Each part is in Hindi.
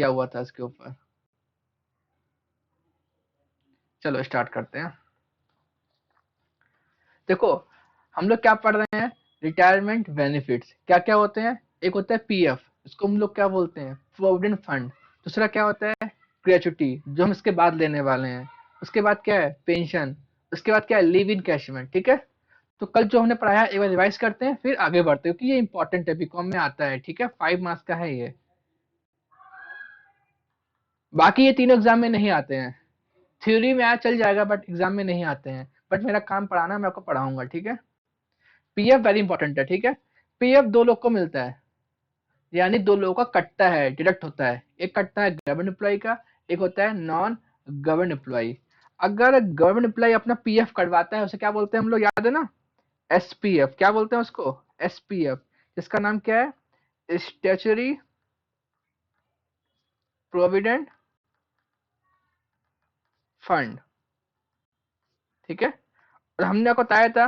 दिया हुआ था इसके ऊपर। चलो स्टार्ट करते हैं। देखो हम लोग क्या पढ़ रहे हैं, रिटायरमेंट बेनिफिट्स क्या क्या होते हैं। एक होता है पीएफ, इसको हम लोग क्या बोलते हैं, प्रोविडेंट फंड। दूसरा क्या होता है, ग्रेचुटी, जो हम इसके बाद लेने वाले हैं। उसके बाद क्या है, पेंशन। उसके बाद क्या है, लिव इन कैशमेंट। ठीक है, तो कल जो हमने पढ़ाया एक बार रिवाइज करते हैं, फिर आगे बढ़ते हैं, क्योंकि ये इंपॉर्टेंट है, बीकॉम में आता है। ठीक है, 5 मार्क्स का है ये। बाकी ये तीनों एग्जाम में नहीं आते हैं, थ्योरी में चल जाएगा, बट एग्जाम में नहीं आते हैं। बट मेरा काम पढ़ाना, मैं आपको पढ़ाऊंगा। ठीक है, पीएफ वेरी इंपॉर्टेंट है। ठीक है, पीएफ दो लोग को मिलता है, यानी दो लोगों का कटता है, डिडक्ट होता है। एक कटता है गवर्नमेंट एम्प्लॉय का, एक होता है नॉन गवर्नमेंट एम्प्लॉय। अगर गवर्नमेंट एम्प्लॉय अपना पीएफ कटवाता है, उसे क्या बोलते हैं हम लोग, याद है ना, एसपीएफ। क्या बोलते हैं उसको, एसपीएफ। इसका नाम क्या है, स्टैट्यूटरी प्रोविडेंट फंड। ठीक है, और हमने आपको बताया था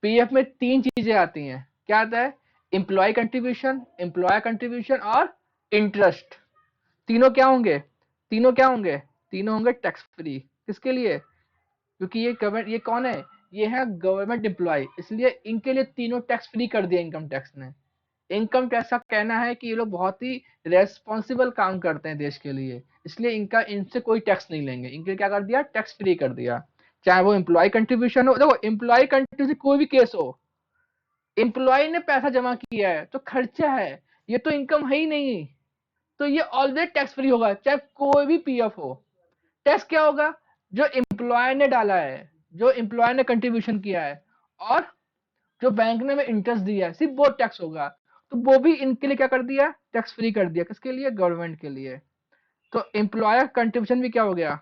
पीएफ में 3 चीजें आती हैं। क्या आता है, एम्प्लॉय कंट्रीब्यूशन, एम्प्लॉयर कंट्रीब्यूशन और इंटरेस्ट। तीनों क्या होंगे, तीनों क्या होंगे, तीनों होंगे टैक्स फ्री। किसके लिए, क्योंकि ये गवर्नमेंट, ये कौन है, ये है गवर्नमेंट एम्प्लॉय, इसलिए इनके लिए तीनों टैक्स फ्री कर दिया इनकम टैक्स ने। इनकम टैक्स का कहना है कि ये लोग बहुत ही रेस्पॉन्सिबल काम करते हैं देश के लिए, इसलिए इनका, इनसे कोई टैक्स नहीं लेंगे। इनके लिए क्या कर दिया, टैक्स फ्री कर दिया। चाहे वो एम्प्लॉय कंट्रीब्यूशन हो, देखो एम्प्लॉय कंट्रीब्यूशन कोई भी केस हो, एम्प्लॉय ने पैसा जमा किया है तो खर्चा है, ये तो इनकम है ही नहीं, तो ये ऑलवेज टैक्स फ्री होगा, चाहे कोई भी पीएफ हो। टैक्स क्या होगा, जो एम्प्लॉय ने डाला है, जो एम्प्लॉय ने कंट्रीब्यूशन किया है, और जो बैंक ने में इंटरेस्ट दिया है, सिर्फ वो टैक्स होगा। तो वो भी इनके लिए क्या कर दिया, टैक्स फ्री कर दिया। किसके लिए, गवर्नमेंट के लिए। तो एम्प्लॉयर कंट्रीब्यूशन भी क्या हो गया,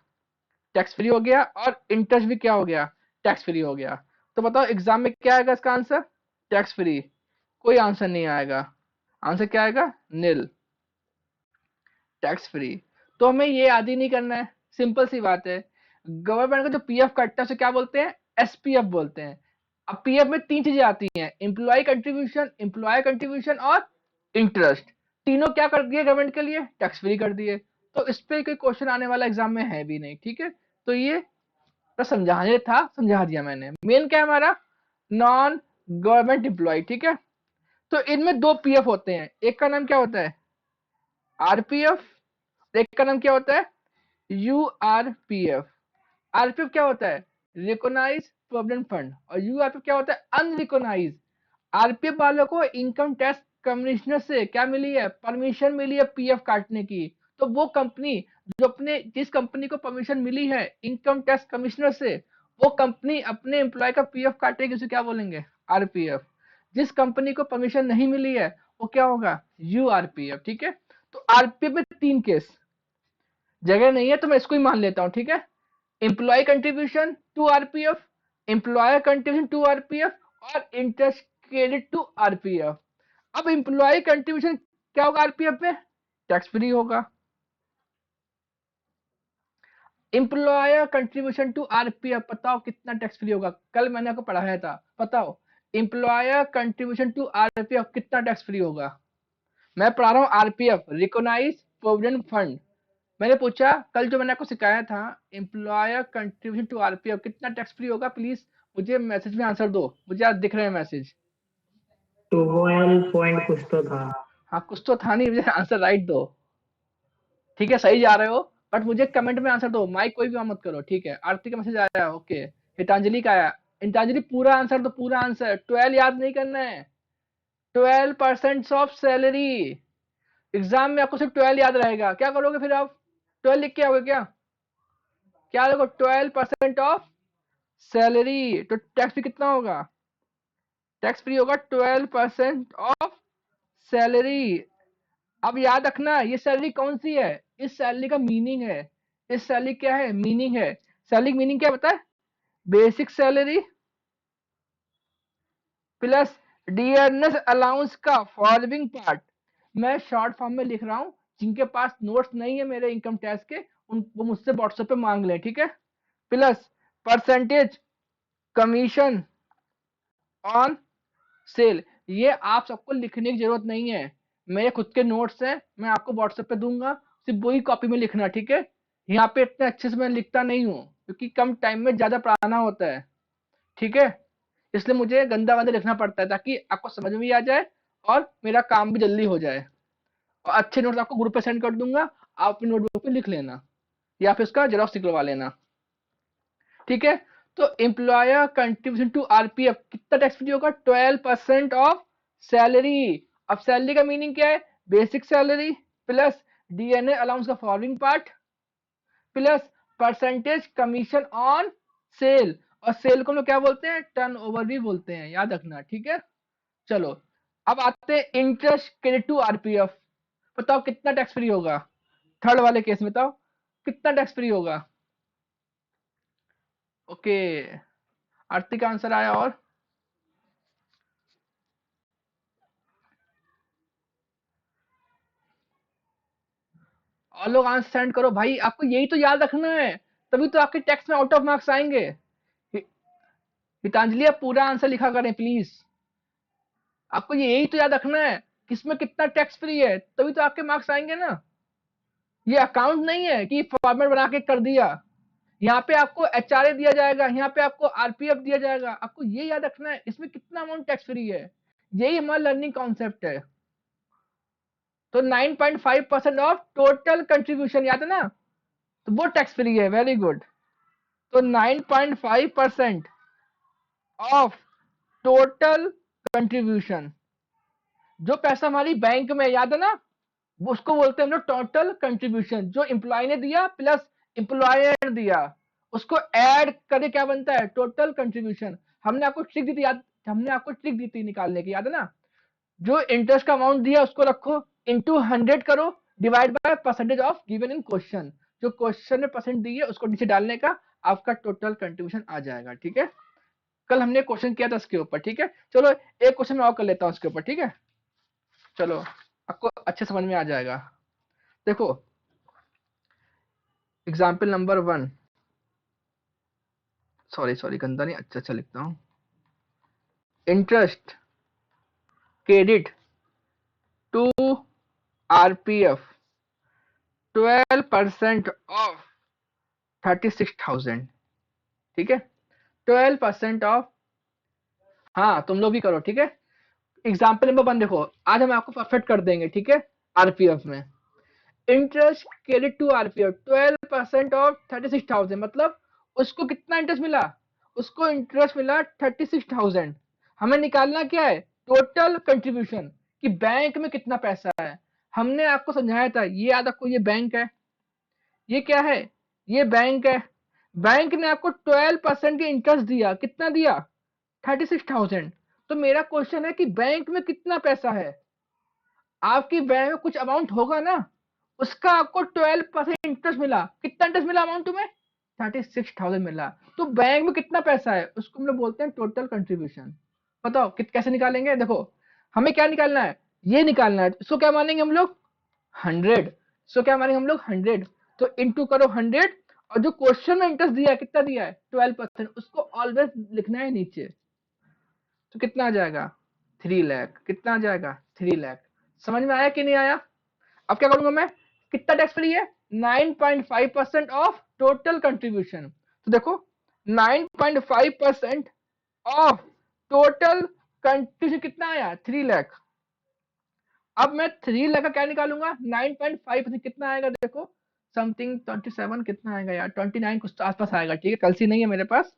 टैक्स फ्री हो गया, और इंटरेस्ट भी क्या हो गया, टैक्स फ्री हो गया। तो बताओ एग्जाम में क्या आएगा इसका आंसर, टैक्स फ्री। कोई आंसर नहीं आएगा, आंसर क्या आएगा, नील, टैक्स फ्री। तो हमें ये याद ही नहीं करना है, सिंपल सी बात है। गवर्नमेंट का जो पीएफ कटता है उसे क्या बोलते हैं, एसपीएफ बोलते हैं। अब पीएफ में 3 चीजें आती हैं, एम्प्लॉय कंट्रीब्यूशन, एम्प्लॉयर कंट्रीब्यूशन और इंटरेस्ट। तीनों क्या कर दिए गवर्नमेंट के लिए, टैक्स फ्री कर दिए। तो इस पे कोई क्वेश्चन आने वाला एग्जाम में है भी नहीं। ठीक है, तो ये तो समझाने था, समझा दिया मैंने। मेन क्या है हमारा, नॉन गवर्नमेंट एम्प्लॉय। ठीक है, तो इनमें 2 पीएफ होते हैं, एक का नाम क्या होता है, आरपीएफ, एक का नाम क्या होता है, यूआरपीएफ। आरपीएफ क्या होता है, रिकॉग्नाइज प्रोविडेंट फंड, और यूआरपीएफ क्या होता है, अनरिकॉग्नाइज। आरपीएफ वालों को इनकम टैक्स कमिश्नर से क्या मिली है, परमिशन मिली है पीएफ काटने की। तो वो कंपनी, जो अपने, जिस कंपनी को परमिशन मिली है इनकम टैक्स कमिश्नर से, वो कंपनी अपने एम्प्लॉय का पीएफ काटेगी, उसे क्या बोलेंगे, आरपीएफ। जिस कंपनी को परमिशन नहीं मिली है वो क्या होगा, यूआरपीएफ। ठीक है, तो आरपीएफ में 3 केस, जगह नहीं है तो मैं इसको ही मान लेता हूं। ठीक है, employ contribution to RPF, employer contribution to RPF, और इंटरेस्ट क्रेडिट टू आरपीएफ। अब एम्प्लॉय कंट्रीब्यूशन क्या होगा आरपीएफ में, टैक्स फ्री होगा। एम्प्लॉयर कंट्रीब्यूशन टू आरपीएफ, बताओ कितना टैक्स फ्री होगा, कल मैंने आपको पढ़ाया था, बताओ एम्प्लॉयर कंट्रीब्यूशन टू आरपीएफ कितना टैक्स फ्री होगा। मैं पढ़ा रहा हूँ आरपीएफ, रिकॉग्नाइज प्रोविडेंट फंड। मैंने पूछा कल, जो मैंने आपको सिखाया था, एम्प्लॉयर कंट्रीब्यूशन टू आरपीएफ कितना टैक्स फ्री होगा, प्लीज मुझे मैसेज में आंसर दो, मुझे आज दिख रहे हैं मैसेज। 12 पॉइंट कुछ तो था। हाँ कुछ तो था नहीं, मुझे आंसर राइट दो। ठीक है, सही जा रहे हो, बट मुझे कमेंट में आंसर दो, माइक कोई भी मत करो। ठीक है, आरती का मैसेज आया, ओके। हितांजलि का आया, हितांजलि पूरा आंसर दो, पूरा आंसर। 12 याद नहीं करना है, 12% ऑफ सैलरी। एग्जाम में आपको सिर्फ 12 याद रहेगा, क्या करोगे फिर आप, 12 लिख के आओगे क्या, क्या देखो 12% ऑफ सैलरी, तो टैक्स भी कितना होगा, टैक्स फ्री होगा 12% ऑफ सैलरी। अब याद रखना ये सैलरी कौन सी है, इस सैलरी का मीनिंग है, इस सैलरी क्या है, मीनिंग है। सैलरी मीनिंग क्या पता है, basic salary plus dearness allowance का फॉलोइंग पार्ट। मैं शॉर्ट फॉर्म में लिख रहा हूं, जिनके पास नोट्स नहीं है मेरे इनकम टैक्स के, उन वो मुझसे व्हाट्सएप पे मांग लें। ठीक है, plus percentage commission on cell. ये आप सबको लिखने की जरूरत नहीं है, मेरे खुद के नोट्स हैं, मैं आपको व्हाट्सएप पे दूंगा, सिर्फ वही कॉपी में लिखना, ठीक है। यहाँ पे इतने अच्छे से मैं लिखता नहीं हूँ क्योंकि कम टाइम में ज्यादा पढ़ाना होता है, ठीक है। इसलिए मुझे गंदा गंदा लिखना पड़ता है ताकि आपको समझ में भी आ जाए और मेरा काम भी जल्दी हो जाए। और अच्छे नोट्स आपको ग्रुप पे सेंड कर दूंगा, आप अपनी नोटबुक पे लिख लेना या फिर उसका जेरॉक्स निकलवा लेना, ठीक है। तो एम्प्लॉयर कंट्रीब्यूशन टू आरपीएफ कितना टैक्स फ्री होगा? 12% ऑफ सैलरी। अब सैलरी का मीनिंग क्या है? Basic salary plus DNA allowance का following part plus percentage commission on sale. और सेल को हम लोग क्या बोलते हैं? टर्नओवर भी बोलते हैं, याद रखना, ठीक है। चलो अब आते हैं इंटरेस्ट क्रेडिट टू आरपीएफ। बताओ कितना टैक्स फ्री होगा? थर्ड वाले केस में बताओ कितना टैक्स फ्री होगा? ओके, आरती का आंसर आया। और लोग आंसर सेंड करो भाई, आपको यही तो याद रखना है, तभी तो आपके टेक्स्ट में आउट ऑफ मार्क्स आएंगे। गीतांजलि आप पूरा आंसर लिखा करें प्लीज, आपको यही तो याद रखना है किसमें कितना टैक्स फ्री है, तभी तो आपके मार्क्स आएंगे ना। ये अकाउंट नहीं है कि फॉर्मेट बना के कर दिया। यहाँ पे आपको एचआरए दिया जाएगा, यहाँ पे आपको आरपीएफ दिया जाएगा, आपको ये याद रखना है इसमें कितना अमाउंट टैक्स फ्री है। यही हमारा लर्निंग कॉन्सेप्ट है। तो 9.5% ऑफ टोटल कंट्रीब्यूशन, याद है ना, तो वो टैक्स फ्री है। Very good. तो 9.5% ऑफ टोटल कंट्रीब्यूशन, जो पैसा हमारी बैंक में, याद है ना, उसको बोलते हैं हम लोग टोटल कंट्रीब्यूशन। जो एम्प्लॉय ने दिया प्लस एम्प्लॉयर ने दिया, उसको ऐड करके क्या बनता है? Total contribution. हमने आपको ट्रिक दी थी, याद, हमने आपको ट्रिक दी थी निकालने की, याद है ना। जो इंटरेस्ट का अमाउंट दिया उसको रखो, इंटू 100 करो, divide by percentage of given in question. जो क्वेश्चन में परसेंट दी है उसको नीचे डालने का, आपका टोटल कंट्रीब्यूशन आ जाएगा, ठीक है। कल हमने क्वेश्चन किया था इसके ऊपर, ठीक है। चलो एक क्वेश्चन मैं और कर लेता हूँ इसके ऊपर, ठीक है। चलो आपको अच्छे समझ में आ जाएगा। देखो एग्जाम्पल नंबर 1, सॉरी सॉरी गंदा नहीं, अच्छा अच्छा लिखता हूँ। Interest credit to RPF 12% of 36,000, ठीक है। 12% ऑफ, हाँ तुम लोग भी करो, ठीक है। एग्जाम्पल नंबर 1 देखो, आज हम आपको परफेक्ट कर देंगे, ठीक है। आरपीएफ में interest credit to RPF 12% of 36,000, मतलब उसको कितना इंटरेस्ट मिला? उसको इंटरेस्ट मिला 36,000। हमें निकालना क्या है? टोटल कंट्रीब्यूशन, कि बैंक में कितना पैसा है। हमने आपको समझाया था, ये याद रखो, ये बैंक है, ये क्या है? ये बैंक है। बैंक ने आपको 12% की इंटरेस्ट दिया, कितना दिया? 36,000। तो मेरा क्वेश्चन है कि बैंक में कितना पैसा है? आपकी बैंक में कुछ अमाउंट होगा ना, उसका आपको 12% इंटरेस्ट मिला। कितना इंटरेस्ट मिला अमाउंट तुम्हें? 36,000 मिला। तो बैंक में कितना पैसा है उसको हम लोग बोलते हैं टोटल कंट्रीब्यूशन। बताओ कैसे निकालेंगे? देखो हमें क्या निकालना है? ये निकालना है। इसको क्या मानेंगे हम लोग? 100। इसको क्या मानेंगे हम लोग? 100। तो इंटू करो 100, और जो क्वेश्चन में इंटरेस्ट दिया है कितना दिया है? 12%, उसको ऑलवेज लिखना है नीचे। तो कितना आ जाएगा? 3 लाख। कितना आ जाएगा? 3 लाख। समझ में आया कि नहीं आया? अब क्या करूंगा मैं? कितना टैक्स फ्री है? 9.5% ऑफ टोटल कंट्रीब्यूशन। तो देखो 9.5% ऑफ टोटल कंट्रीब्यूशन कितना आया? 3 लाख। अब मैं 3 लाख का क्या निकालूंगा? 9.5% कितना आएगा? देखो समथिंग 27, कितना आएगा यार? 29 कुछ तो आसपास आएगा, ठीक है, कल सी नहीं है मेरे पास।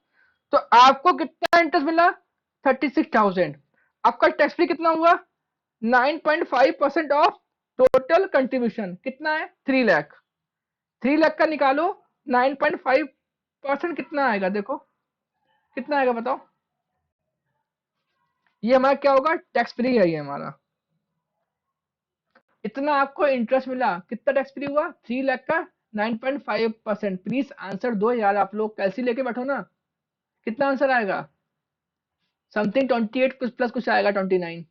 तो आपको कितना इंटरेस्ट मिला? 36,000। आपका टैक्स फ्री कितना हुआ? 9.5% ऑफ टोटल कंट्रीब्यूशन कितना है? 3 लाख। 3 लाख का निकालो, 9.5% कितना आएगा? देखो कितना आएगा बताओ। ये हमारा क्या होगा? टैक्स फ्री है ये हमारा। इतना आपको इंटरेस्ट मिला, कितना टैक्स फ्री हुआ? 3 लाख का 9.5%। प्लीज आंसर दो यार, आप लोग कैसे लेके बैठो ना। कितना आंसर आएगा? समथिंग 28 कुछ प्लस कुछ आएगा, 29।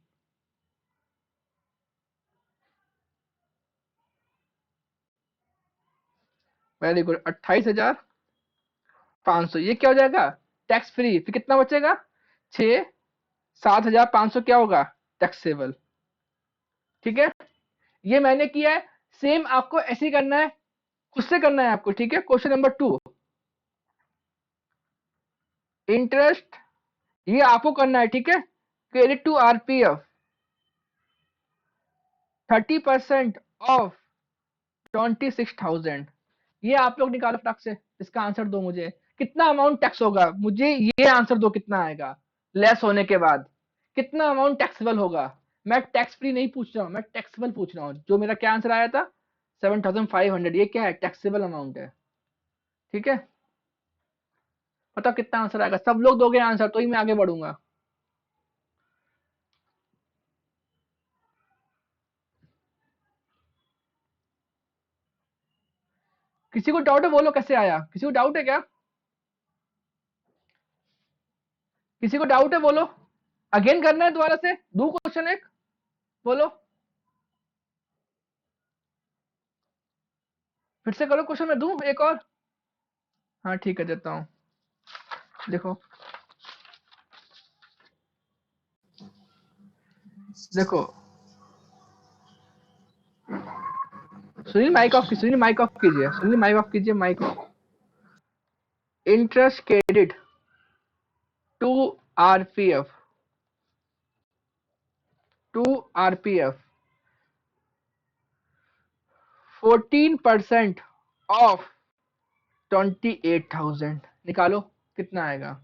Very good, 28,500। ये क्या हो जाएगा? Tax free. फिर कितना बचेगा? 7,500 क्या होगा? टैक्सेबल, ठीक है। ये मैंने किया है सेम आपको ऐसे ही करना है, खुद से करना है आपको, ठीक है। क्वेश्चन नंबर 2, इंटरेस्ट ये आपको करना है, ठीक है। क्रेडिट टू आरपीएफ 30% ऑफ 26,000, ये आप लोग निकालो फटाक से, इसका आंसर दो मुझे। कितना अमाउंट टैक्स होगा, मुझे ये आंसर दो, कितना आएगा लेस होने के बाद, कितना अमाउंट टैक्सेबल होगा। मैं टैक्स फ्री नहीं पूछ रहा हूँ, मैं टैक्सेबल पूछ रहा हूँ। जो मेरा क्या आंसर आया था 7,500, ये क्या है, टैक्सेबल अमाउंट है, ठीक है। बताओ कितना आंसर आएगा, सब लोग दोगे आंसर तो ही मैं आगे बढ़ूंगा। किसी को डाउट है बोलो, कैसे आया, किसी को डाउट है क्या, किसी को डाउट है बोलो, अगेन करना है दोबारा से, दो क्वेश्चन एक, बोलो फिर से करो क्वेश्चन, मैं दूं एक और। हाँ ठीक है, देता हूँ, देखो देखो, Sunil mic off, Sunil mic off कीजिए, सुनील माइक ऑफ कीजिए, mic off. Interest credit to RPF, to RPF 14% of 28,000, निकालो कितना आएगा,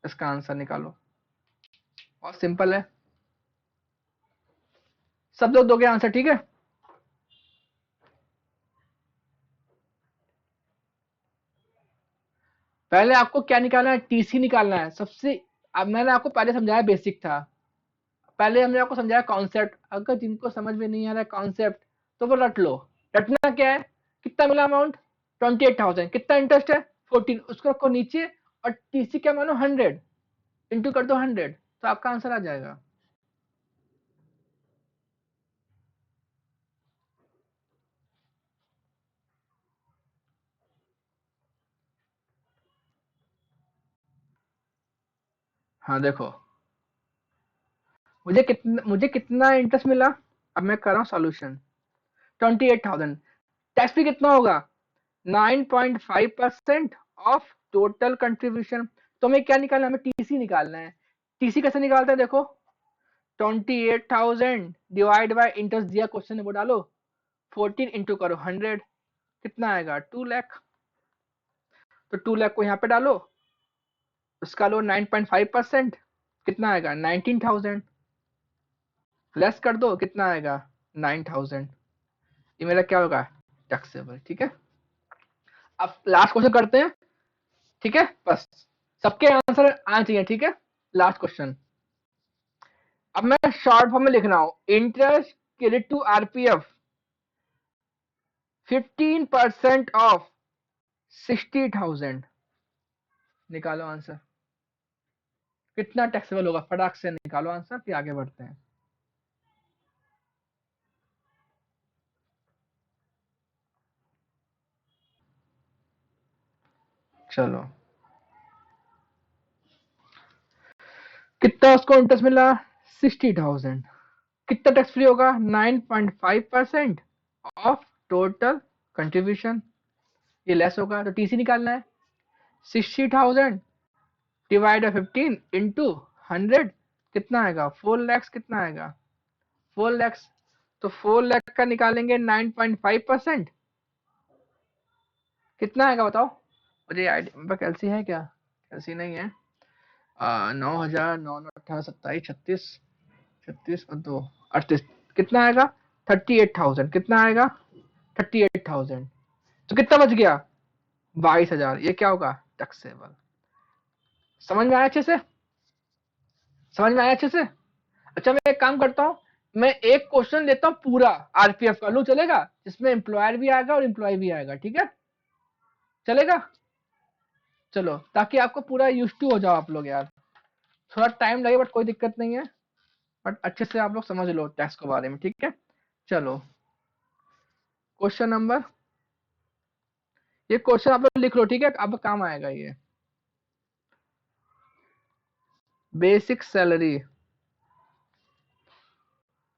इसका आंसर निकालो, बहुत सिंपल है, सब लोग दोगे आंसर, ठीक है। पहले आपको क्या निकालना है, टीसी निकालना है सबसे। अब मैंने आपको पहले समझाया, बेसिक था, पहले हमने आपको समझाया कॉन्सेप्ट। अगर जिनको समझ में नहीं आ रहा है कॉन्सेप्ट तो वो रट लो। रटना क्या है, कितना मिला अमाउंट 28,000, कितना इंटरेस्ट है 14, उसको रखो नीचे, और टीसी क्या मानो 100, इंटू कर दो 100, तो आपका आंसर आ जाएगा। हाँ देखो, मुझे कितना इंटरेस्ट मिला, अब मैं कर रहा हूँ सॉल्यूशन। 28,000, टैक्स भी कितना होगा 9.5% ऑफ टोटल कंट्रीब्यूशन। तो हमें क्या निकालना है, हमें टीसी निकालना है। टीसी कैसे निकालते हैं, देखो 28,000 डिवाइड बाय इंटरेस्ट दिया क्वेश्चन में, वो डालो 14 इंटू करो 100, कितना आएगा 2 लाख। तो 2 लाख को यहाँ पे डालो, उसका लो 9.5%, कितना आएगा 19,000, लेस कर दो कितना आएगा 9,000, ये मेरा क्या होगा टैक्सेबल, ठीक है। अब लास्ट क्वेश्चन करते हैं, ठीक है, बस सबके आंसर आना चाहिए, ठीक है। लास्ट क्वेश्चन, अब मैं शॉर्ट फॉर्म में लिख रहा हूं, interest credit to RPF 15% of 60,000, निकालो आंसर, कितना टैक्सेबल होगा, फटाक से निकालो आंसर, फिर आगे बढ़ते हैं। चलो, कितना उसको इंटरेस्ट मिला 60,000, कितना टैक्स फ्री होगा 9.5% ऑफ टोटल कंट्रीब्यूशन, ये लेस होगा, तो टीसी निकालना है। 60,000 डिवाइड बाय 15 इंटू 100, कितना आएगा 4 लैक्स, कितना आएगा 4 लैक्स। तो 4 लाख का निकालेंगे 9.5%, कितना आएगा बताओ मुझे, आईडिया कैलसी है क्या, कैलसी नहीं है, 9,000, 9, 18, 27, 36, 36 और 2, 38, कितना आएगा 38,000, कितना आएगा 38,000, तो कितना बच गया 22,000, ये क्या होगा टैक्सेबल। समझ में आया अच्छे से, समझ में आया अच्छे से। अच्छा मैं एक काम करता हूँ, मैं एक क्वेश्चन लेता हूँ पूरा आरपीएफ का, लू चलेगा, जिसमें एम्प्लॉयर भी आएगा और एम्प्लॉय भी आएगा, ठीक है, चलेगा। चलो, ताकि आपको पूरा यूज टू हो जाओ आप लोग यार, थोड़ा टाइम लगे बट कोई दिक्कत नहीं है, बट अच्छे से आप लोग समझ लो टैक्स के बारे में, ठीक है। चलो, क्वेश्चन नंबर, ये क्वेश्चन आप लोग लिख लो, ठीक है, अब काम आएगा ये। Basic salary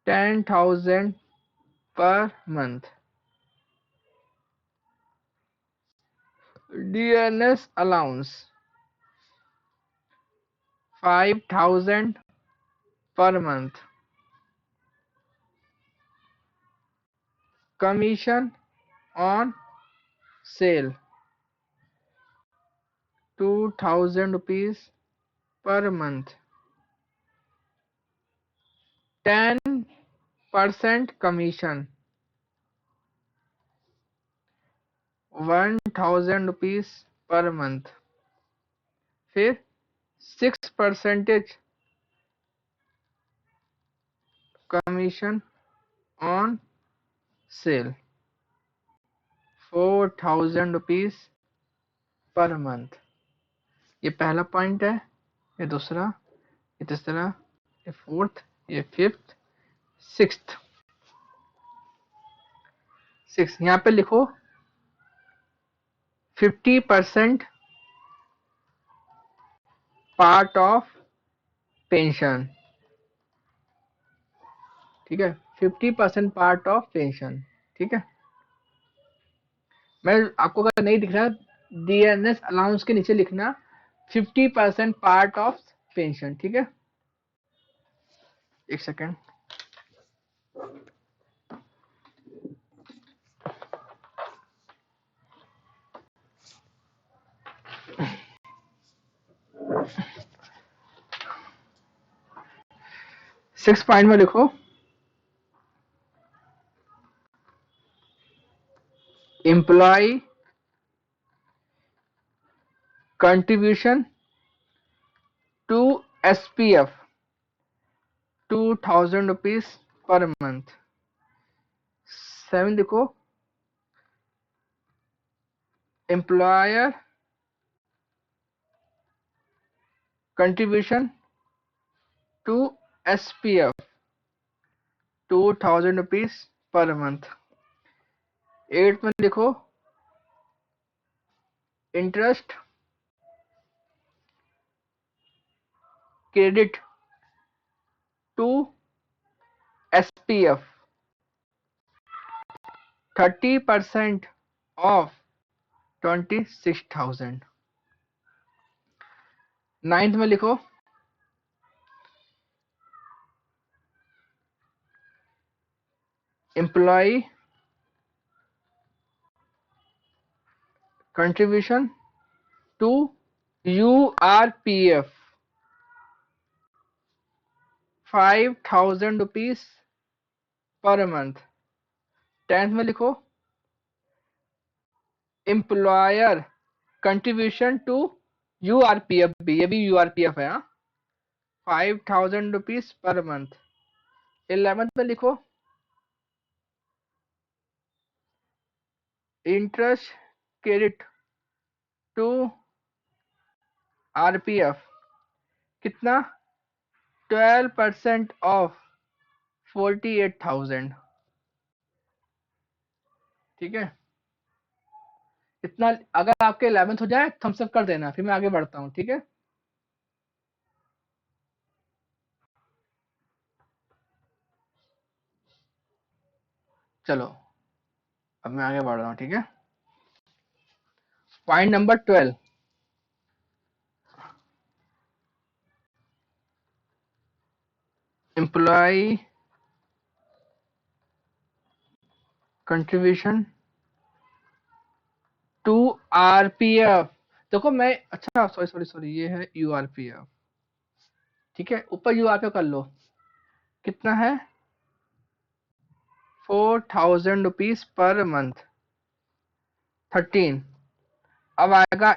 10,000 per month, DNS allowance 5,000 per month. Commission on sale 2,000 rupees per month. 10% commission 1,000 rupees per month. फिर 6% commission on sale 4,000 rupees per month. ये पहला पॉइंट है, ये दूसरा, ये तीसरा, ये फोर्थ, ये फिफ्थ, सिक्स्थ। यहाँ पे लिखो 50% पार्ट ऑफ पेंशन। ठीक है, 50% पार्ट ऑफ पेंशन। ठीक है, मैं आपको अगर नहीं दिख रहा DNS अलाउंस के नीचे लिखना 50% पार्ट ऑफ पेंशन। ठीक है, एक सेकेंड। सिक्स पॉइंट में लिखो employ contribution to SPF 2,000 rupees per month. 7 देखो employer contribution to SPF 2,000 rupees per month. 8 में लिखो interest credit to SPF 30% of 26,000। 9th में लिखो employ contribution to URPF 5,000 rupees per month. 10th में लिखो एम्प्लॉयर कंट्रीब्यूशन टू URPF भी, ये भी URPF है, 5,000 रुपीज पर मंथ। 11th में लिखो इंटरेस्ट क्रेडिट टू RPF कितना 12% ऑफ 48,000। ठीक है, इतना अगर आपके 11th हो जाए थम्स अप कर देना, फिर मैं आगे बढ़ता हूँ। ठीक है, चलो अब मैं आगे बढ़ रहा हूँ। ठीक है, point number 12 employ contribution to RPF। देखो मैं, अच्छा सॉरी ये है URPF। ठीक है, ऊपर URPF कर लो, कितना है 4,000 रुपीज पर मंथ। 13 अब आएगा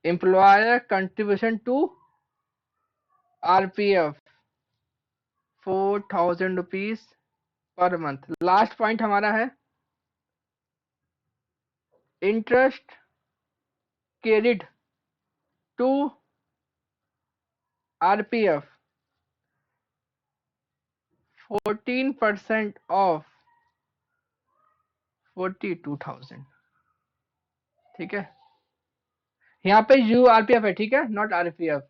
employer contribution to RPF 4,000 rupees per month. Last point हमारा है interest credit to RPF 14% of 42,000। ठीक है, यहाँ पे URPF है, ठीक है, नॉट RPF।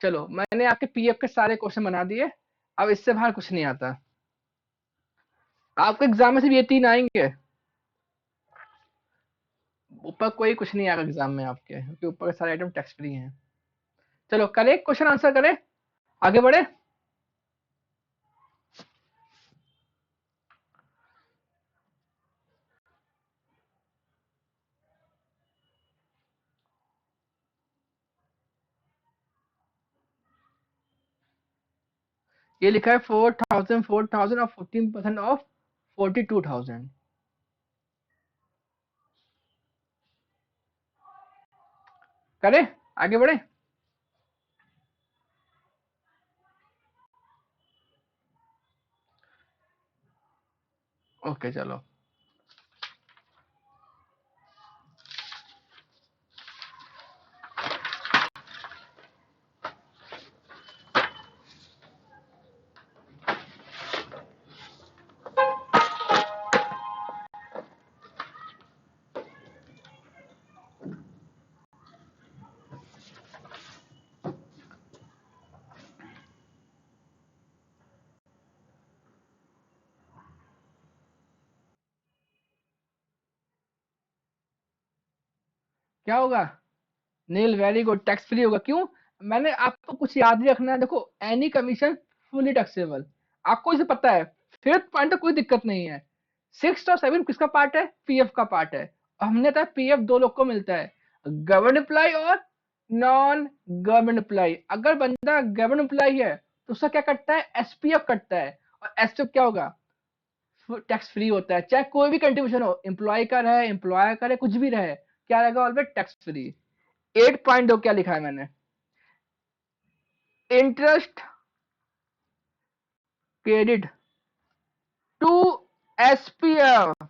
चलो मैंने आपके PF के सारे क्वेश्चन बना दिए, अब इससे बाहर कुछ नहीं आता। आपके एग्जाम में सिर्फ ये 3 आएंगे। ऊपर कोई कुछ नहीं आएगा एग्जाम में आपके, क्योंकि ऊपर के सारे आइटम टैक्स फ्री हैं। चलो करें, क्वेश्चन आंसर करें, आगे बढ़े। ये लिखा है 4000 4000 और 14% ऑफ 42,000। करें, आगे बढ़े। ओके चलो, क्या होगा? नील, वेरी गुड, टैक्स फ्री होगा। क्यों? मैंने आपको कुछ याद नहीं रखना है। देखो, एनी कमीशन फुली टैक्सेबल, आपको इसे पता है। फिफ्थ पॉइंट तो कोई दिक्कत नहीं है। सिक्स और सेवन किसका पार्ट है? पीएफ का पार्ट है। और हमने कहा पीएफ दो लोग को मिलता है, गवर्नमेंट एम्प्लॉय और नॉन गवर्नमेंट एम्प्लॉय। अगर बंदा गवर्नमेंट एम्प्लॉय है तो उसका क्या कटता है? एसपीएफ कटता है। और एसपीएफ क्या होगा? टैक्स फ्री होता है, चाहे कोई भी कंट्रीब्यूशन हो, एम्प्लॉय का रहे, एम्प्लॉयर का रहे, कुछ भी रहे, क्या रहेगा? Always tax free. 8.2 क्या लिखा है मैंने? Interest credit to SPF.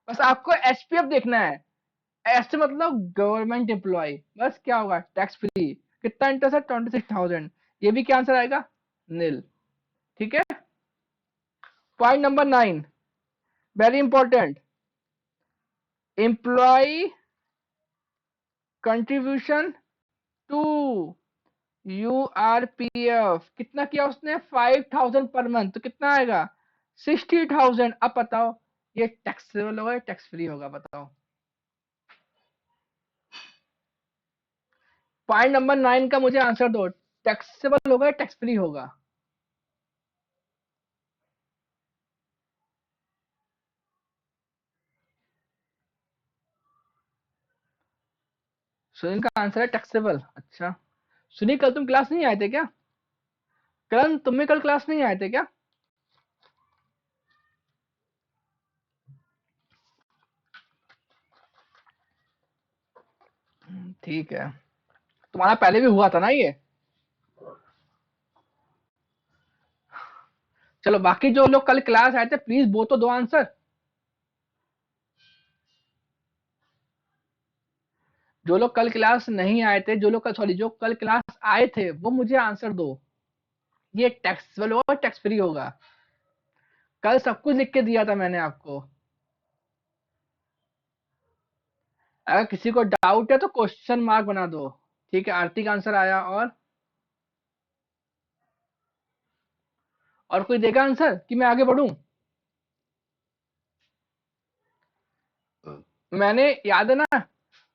बस आपको एसपीएफ देखना है। एस मतलब गवर्नमेंट एम्प्लॉय। बस क्या होगा? Tax free. कितना इंटरेस्ट है? 26,000। ये भी क्या आंसर आएगा? नील। ठीक है। Point number 9, very important, employ contribution to URPF. कितना किया उसने? 5,000 पर मंथ। तो कितना आएगा? 60,000। अब बताओ, ये टैक्सेबल होगा या टैक्स फ्री होगा? बताओ। पॉइंट नंबर 9 का मुझे आंसर दो, टैक्सेबल होगा या टैक्स फ्री होगा? सुनील का आंसर है टैक्सेबल। अच्छा, सुनील कल तुम क्लास नहीं आए थे क्या? कल तुम्हें कल क्लास नहीं आए थे क्या? ठीक है, तुम्हारा पहले भी हुआ था ना ये। चलो, बाकी जो लोग कल क्लास आए थे प्लीज वो तो दो आंसर। जो लोग कल क्लास नहीं आए थे, जो लोग कल, सॉरी, जो कल क्लास आए थे वो मुझे आंसर दो। ये टैक्सेबल होगा, टैक्स फ्री होगा? कल सब कुछ लिख के दिया था मैंने आपको। अगर किसी को डाउट है तो क्वेश्चन मार्क बना दो। ठीक है, आरती का आंसर आया। और कोई देगा आंसर कि मैं आगे बढ़ूं? मैंने, याद है ना?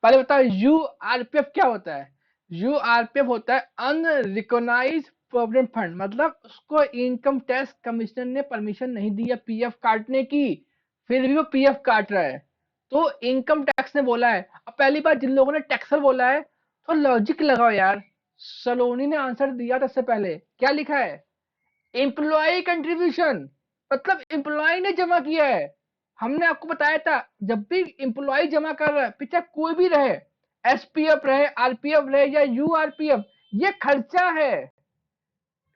पहले बताओ, यूआरपीएफ क्या होता है? यूआरपीएफ होता है अनरिकॉग्नाइज्ड प्रोविडेंट फंड। मतलब उसको इनकम टैक्स कमिश्नर ने परमिशन नहीं दी है पीएफ काटने की, फिर भी वो पीएफ काट रहा है। तो इनकम टैक्स ने बोला है। अब पहली बार जिन लोगों ने टैक्सर बोला है, तो लॉजिक लगाओ यार। सलोनी ने आंसर दिया था इससे पहले, क्या लिखा है? Employ contribution. मतलब एम्प्लॉय ने जमा किया है। हमने आपको बताया था, जब भी एम्प्लॉय जमा कर रहा है, पीछे कोई भी रहे, एसपीएफ रहे, आरपीएफ रहे या यूआरपीएफ, ये खर्चा है।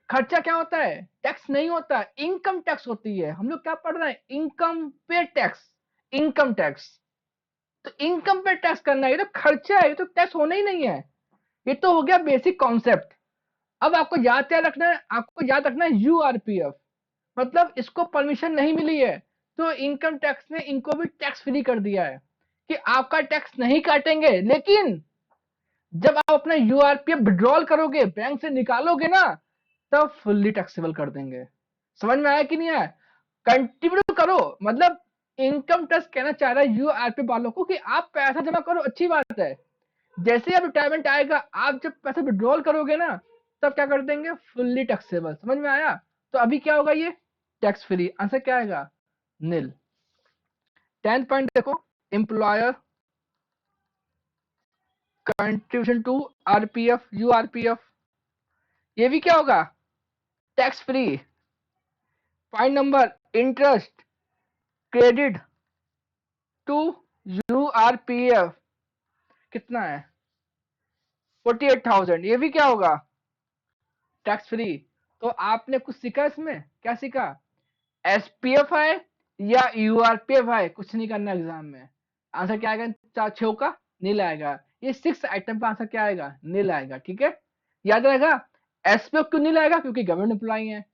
खर्चा क्या होता है? टैक्स नहीं होता, इनकम टैक्स होती है। हम लोग क्या पढ़ रहे हैं? इनकम पे टैक्स, इनकम टैक्स। तो इनकम पे टैक्स करना है, ये तो खर्चा है, ये तो टैक्स होना ही नहीं है। ये तो हो गया बेसिक कॉन्सेप्ट। अब आपको याद क्या रखना है? आपको याद रखना है यूआरपीएफ, मतलब इसको परमिशन नहीं मिली है, तो इनकम टैक्स ने इनको भी टैक्स फ्री कर दिया है कि आपका टैक्स नहीं काटेंगे। लेकिन जब आप अपना यूआरपीएफ विड्रॉल करोगे, बैंक से निकालोगे ना, तब फुल्ली टैक्सेबल कर देंगे। समझ में आया कि नहीं आया? कंट्रीब्यूट करो, मतलब इनकम टैक्स कहना चाह रहा है यूआरपी वालों को कि आप पैसा जमा करो, अच्छी बात है, जैसे ही अब रिटायरमेंट आएगा आप जब पैसा विड्रॉल करोगे ना तब क्या कर देंगे, फुल्ली टैक्सेबल। समझ में आया? तो अभी क्या होगा, ये टैक्स फ्री। आंसर क्या आएगा, नील। 10th पॉइंट देखो, employer contribution to RPF URPF, ये भी क्या होगा, tax free. Point number, interest credit to URPF कितना है, 48,000, ये भी क्या होगा, टैक्स फ्री। तो आपने कुछ सीखा इसमें, क्या सीखा, एसपीएफ है या यूआरपीएफ है, कुछ नहीं करना एग्जाम में। आंसर क्या आएगा, चार छो का नील आएगा। ये 6 आइटम का आंसर क्या आएगा, नील आएगा। ठीक है, याद रहेगा। एसपीएफ क्यों नील आएगा, क्योंकि गवर्नमेंट एम्प्लॉई है।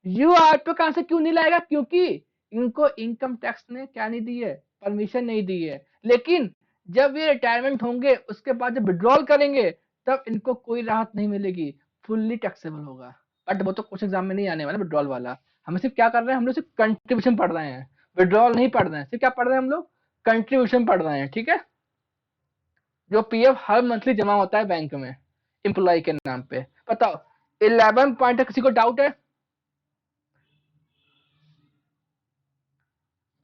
यूआरपीएफ का आंसर क्यों नील आएगा, क्योंकि इनको इनकम टैक्स ने क्या नहीं दी है, परमिशन नहीं दी है। लेकिन जब ये रिटायरमेंट होंगे उसके बाद जब विड्रॉल करेंगे तब इनको कोई राहत नहीं मिलेगी, फुल्ली टैक्सेबल होगा। बट वो तो कुछ एग्जाम में नहीं आने वाला विड्रॉल वाला। हम सिर्फ क्या कर रहे हैं, हम लोग सिर्फ कंट्रीब्यूशन पढ़ रहे हैं, विड्रॉल नहीं पढ़ रहे हैं। सिर्फ क्या पढ़ रहे हैं हम लोग, कंट्रीब्यूशन पढ़ रहे हैं। ठीक है, जो पीएफ हर मंथली जमा होता है बैंक में एम्प्लॉय के नाम पे। बताओ 11 पॉइंट है, किसी को डाउट है?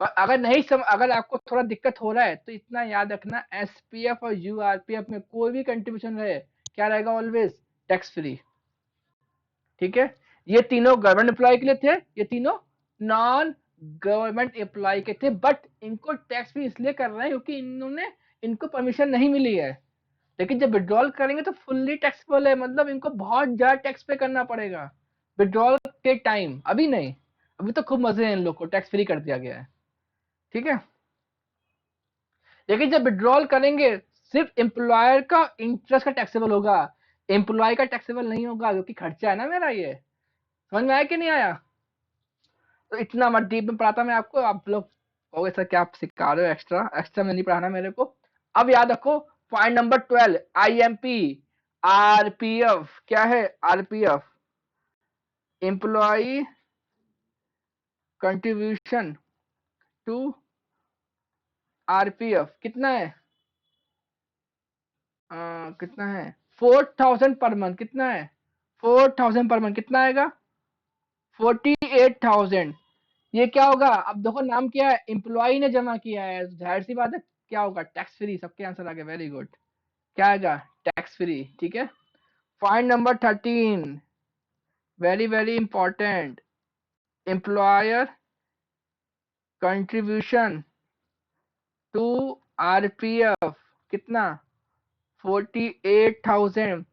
और अगर नहीं अगर आपको थोड़ा दिक्कत हो रहा है तो इतना याद रखना, एसपीएफ और यूआरपीएफ में कोई भी कंट्रीब्यूशन रहे क्या रहेगा, ऑलवेज टैक्स फ्री। ठीक है, ये तीनों गवर्नमेंट एम्प्लॉय के लिए थे, ये तीनों नॉन गवर्नमेंट एम्प्लॉय के थे, बट इनको टैक्स फ्री इसलिए कर रहे हैं क्योंकि इनको परमिशन नहीं मिली है। लेकिन जब विड्रॉल करेंगे तो फुल्ली टैक्सेबल है, मतलब इनको बहुत ज्यादा टैक्स पे करना पड़ेगा विड्रॉल के टाइम। अभी नहीं, अभी तो खूब मजे हैं, इन लोग को टैक्स फ्री कर दिया गया है। ठीक है, लेकिन जब विड्रॉल करेंगे सिर्फ एम्प्लॉयर का इंटरेस्ट का टैक्सेबल होगा, एम्प्लॉय का टैक्सेबल नहीं होगा, क्योंकि खर्चा है ना मेरा। ये समझ में आया कि नहीं आया? तो इतना मत डीप में पढ़ाता मैं आपको, आप लोग कहोगे सर क्या आप सिखा रहे हो, एक्स्ट्रा एक्स्ट्रा में नहीं पढ़ाना मेरे को। अब याद रखो, पॉइंट नंबर 12, आईएमपी आरपीएफ क्या है, RPF employ contribution to RPF कितना है, कितना है, 4,000 पर मंथ। कितना है, 4,000 पर मंथ। कितना आएगा, 48,000। ये क्या होगा, अब देखो नाम क्या है, एम्प्लॉय ने जमा किया है, जाहिर सी बात है क्या होगा, टैक्स फ्री। सबके आंसर आ गए, वेरी गुड। क्या आएगा, टैक्स फ्री। ठीक है, point number 13, very very important, employer contribution to RPF कितना, 48,000।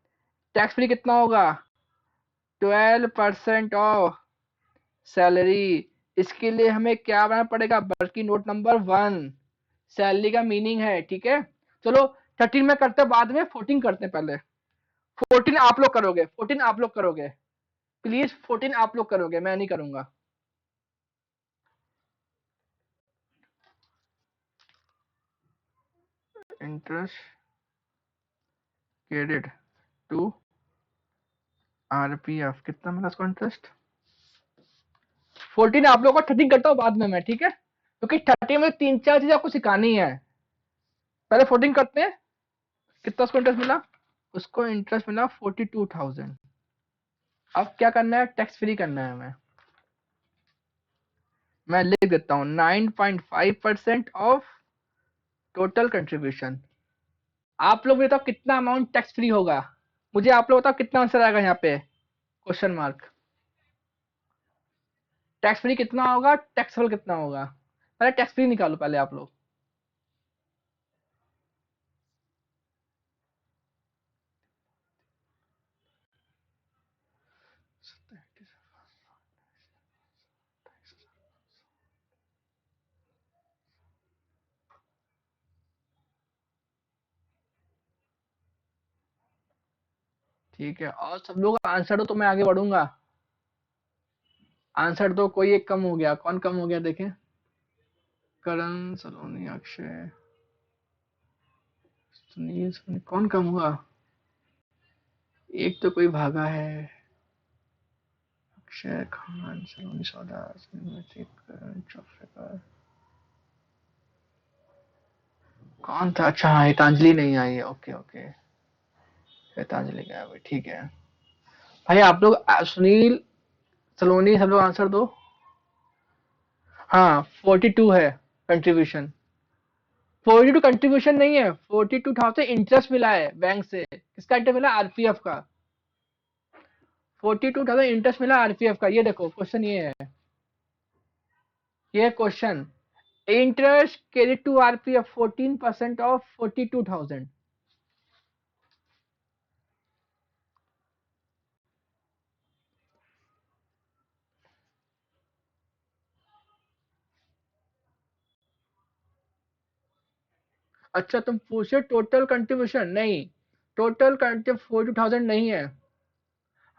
टैक्स फ्री कितना होगा, 12% ऑफ सैलरी। इसके लिए हमें क्या बनाना पड़ेगा, बल्कि नोट नंबर 1 सैलरी का मीनिंग है। ठीक है, चलो 13 में करते हैं, बाद में 14 करते हैं। पहले 14 आप लोग करोगे, 14 आप लोग करोगे, प्लीज 14 आप लोग करोगे, मैं नहीं करूंगा। इंटरेस्ट क्रेडिट टू आरपीएफ कितना मिला इसको इंटरेस्ट, 14 आप लोग का, 13 करता हूँ बाद में मैं। ठीक है, क्योंकि 30 में 3-4 चीज आपको सिखानी है। पहले 14 करते हैं, कितना उसको इंटरेस्ट मिला, उसको इंटरेस्ट मिला 42,000। अब क्या करना है, टैक्स फ्री करना है हमें। मैं लिख देता हूँ 9.5% ऑफ टोटल कंट्रीब्यूशन। आप लोग बताओ कितना अमाउंट टैक्स फ्री होगा, मुझे आप लोग बताओ कितना आंसर आएगा यहाँ पे, क्वेश्चन मार्क। टैक्स फ्री कितना होगा, टैक्सेबल कितना होगा, पहले टैक्स फ्री निकालो पहले आप लोग। ठीक है, और सब लोग आंसर दो तो मैं आगे बढ़ूंगा। आंसर दो, कोई एक कम हो गया, कौन कम हो गया देखें, करण, सलोनी, अक्षय, सुनील, कौन कम हुआ, एक तो कोई भागा है, अक्षय खान, सलोनी, सौदा, करण, चौफेकर, कौन था? अच्छा हाँ, गीतांजलि नहीं आई है। ओके ओके, गीतांजलि गया भाई, ठीक है। भाई आप लोग सुनील, सलोनी, सब लोग आंसर दो। हाँ 42 है कंट्रीब्यूशन। 42 कंट्रीब्यूशन नहीं है, 42,000 इंटरेस्ट मिला है बैंक से। किसका इंटरेस्ट मिला? आरपीएफ का। 42,000 इंटरेस्ट मिला आरपीएफ का। ये देखो क्वेश्चन ये है, ये question. Interest credit to RPF 14% of 42,000। अच्छा तुम पूछे टोटल कंट्रीब्यूशन? नहीं, टोटल कंट्रीब्यूशन 42,000 नहीं है।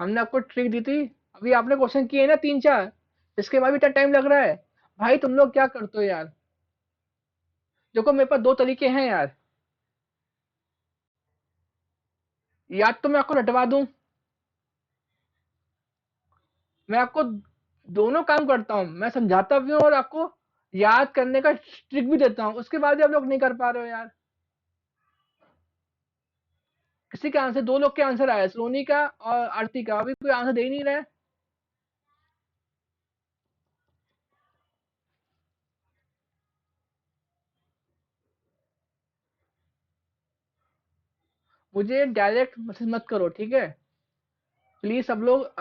हमने आपको ट्रिक दी थी। अभी आपने क्वेश्चन किए ना 3-4, इसके बाद भी इतना टाइम लग रहा है। भाई तुम लोग क्या करते हो यार? देखो मेरे पास दो तरीके हैं यार, या तो मैं आपको रटवा दूं, मैं आपको दोनों काम करता हूँ, मैं समझाता भी हूँ और आपको याद करने का ट्रिक भी देता हूँ, उसके बाद भी आप लोग नहीं कर पा रहे हो यार। किसी के आंसर, दो लोग के आंसर आए, सोनी का और आरती का, अभी कोई आंसर दे ही नहीं रहा है। मुझे डायरेक्ट मैसेज मत करो, ठीक है? प्लीज सब लोग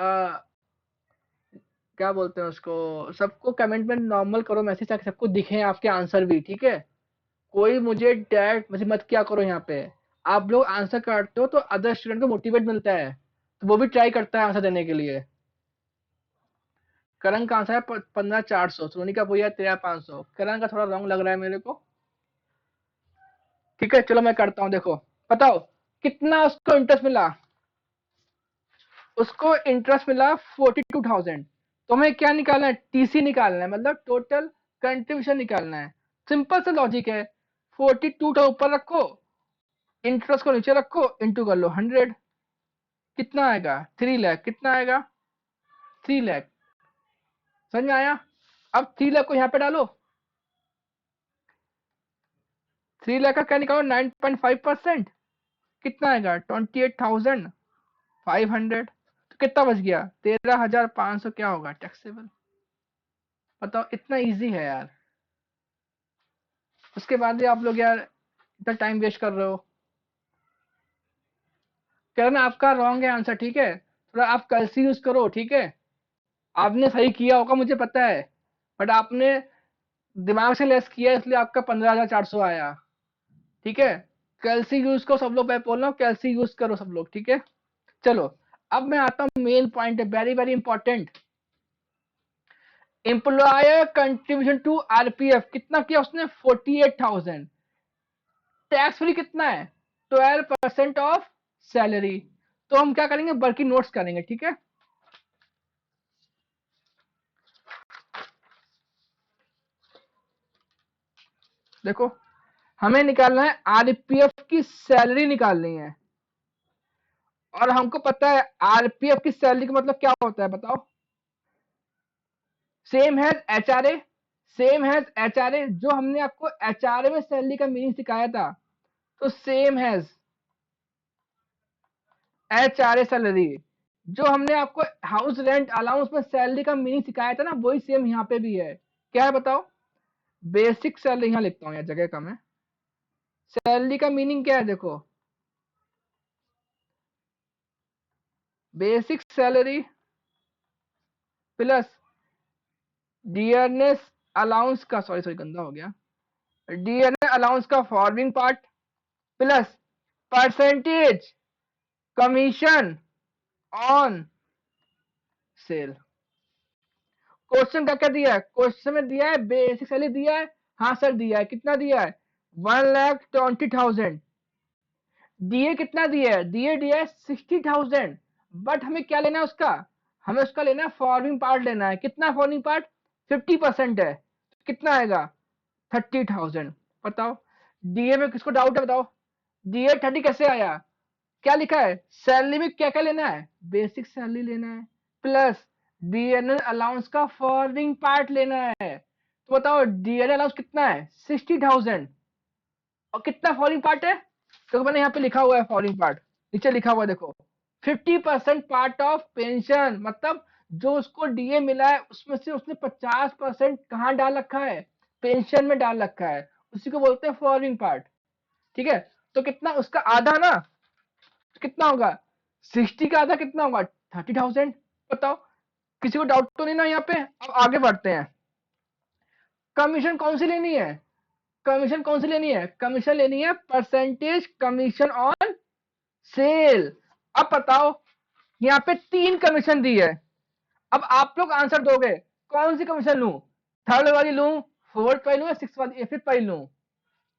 क्या बोलते हैं उसको, सबको कमेंट में नॉर्मल करो मैसेज, ताकि सबको दिखे आपके आंसर भी, ठीक है? कोई मुझे डायरेक्ट मैसेज मत किया करो यहाँ पे। आप लोग आंसर करते हो तो अदर स्टूडेंट को मोटिवेट मिलता है, तो वो भी ट्राई करता है आंसर देने के लिए। करण का आंसर है 15,400, सोनी का भैया 13,500। करण का थोड़ा रॉन्ग लग रहा है मेरे को। ठीक है चलो मैं करता हूँ, देखो बताओ कितना उसको इंटरेस्ट मिला। उसको इंटरेस्ट मिला 42,000। तो हमें क्या निकालना है? टीसी निकालना है, मतलब टोटल कंट्रीब्यूशन निकालना है। सिंपल सा लॉजिक है। 42 का ऊपर रखो, इंटरेस्ट को नीचे रखो, इंटू कर लो 100। कितना आएगा? 3 लाख। कितना आएगा? 3 लाख। समझ में आया? अब 3 लाख को यहाँ पे डालो। 3 लाख का क्या निकालो? 9.5%। कितना आएगा? 28,500। तो कितना बच गया? 13,500। क्या होगा टैक्सेबल? बताओ, इतना इजी है यार। उसके बाद भी आप लोग यार इतना टाइम वेस्ट कर रहे हो। कहना आपका रॉन्ग है आंसर, ठीक है? थोड़ा आप कल से यूज करो, ठीक है? आपने सही किया होगा मुझे पता है, बट आपने दिमाग से लेस किया, इसलिए आपका 15,400 आया। ठीक है? कल से यूज करो सब लोग, मैं बोल रहा हूँ कल से यूज करो सब लोग, ठीक है? चलो अब मैं आता हूँ मेन पॉइंट है, very very important. Employer contribution to RPF कितना किया उसने? 48,000। टैक्स फ्री कितना है? 12% ऑफ सैलरी। तो हम क्या करेंगे? वर्किंग नोट्स करेंगे, ठीक है? देखो हमें निकालना है आरपीएफ की सैलरी निकालनी है, और हमको पता है आरपीएफ की सैलरी का मतलब क्या होता है, बताओ? सेम है एचआरए। सेम है एचआरए, जो हमने आपको एचआरए में सैलरी का मीनिंग सिखाया था, तो सेम है एचआरए सैलरी। जो हमने आपको हाउस रेंट अलाउंस में सैलरी का मीनिंग सिखाया था ना, वही सेम यहाँ पे भी है। क्या है बताओ? बेसिक सैलरी, यहाँ लिखता हूँ, यहाँ जगह कम है। सैलरी का मीनिंग क्या है? देखो, basic salary plus dearness allowance का, सॉरी सॉरी गंदा हो गया, डियरनेस अलाउंस का forming part, plus percentage commission on cell. Question क्या क्या दिया है? क्वेश्चन में दिया है बेसिक सैलरी दिया है। हाँ सर दिया है। कितना दिया है? 1,20,000। दिए कितना दिया है? दिया है 60,000। बट हमें क्या लेना है उसका? हमें उसका लेना है फॉर्मिंग पार्ट लेना है। कितना फॉर्मिंग पार्ट? 50% है। कितना आएगा? 30,000। बताओ, डीए में किसको डाउट है बताओ? डीए 30 कैसे आया? क्या लिखा है? सैलरी में क्या क्या लेना है? बेसिक सैलरी लेना है, प्लस डीएनएल अलाउंस का फॉर्मिंग पार्ट लेना है। तो बताओ डीएनएल अलाउंस कितना है? 60,000। और कितना फॉलोइंग पार्ट है, तो मैंने यहाँ पे लिखा हुआ है फॉलोइंग पार्ट, नीचे लिखा हुआ है देखो 50% पार्ट ऑफ पेंशन, मतलब जो उसको डीए मिला है उसमें से उसने 50% कहाँ डाल रखा है, पेंशन में डाल रखा है, उसी को बोलते हैं फॉलोइंग पार्ट। ठीक है, तो कितना उसका आधा ना, कितना होगा 60 का आधा कितना होगा 30,000। बताओ किसी को डाउट तो नहीं ना यहाँ पे। अब आगे बढ़ते हैं, कमीशन कौन सी लेनी है, कमीशन कौन सी लेनी है, कमीशन लेनी है परसेंटेज कमीशन ऑन सेल। अब बताओ यहाँ पे 3 कमीशन दी है, अब आप लोग आंसर दोगे कौन सी कमीशन लूं, थर्ड वाली लूं, फोर्थ वाली लूं या सिक्स वाली या फिफ्थ वाली लूं।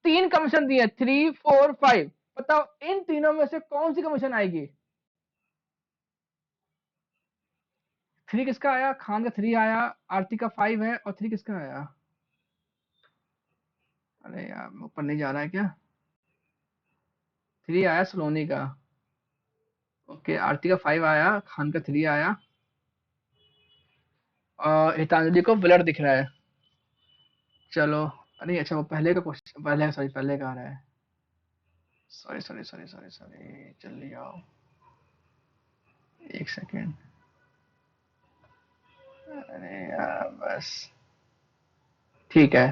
3 कमीशन दी है 3 4 5, बताओ इन तीनों में से कौन सी कमीशन आएगी। 3 किसका आया, खान का 3 आया, आरती का 5 है, और 3 किसका आया, अरे यार ऊपर नहीं जा रहा है क्या, 3 आया सलोनी का, ओके आरती का 5 आया, खान का 3 आया, और हितांजलि को ब्लर दिख रहा है। चलो अरे अच्छा वो पहले का क्वेश्चन, पहले सॉरी पहले का आ रहा है, sorry sorry sorry sorry sorry, जल्दी आओ एक सेकेंड, अरे यार बस ठीक है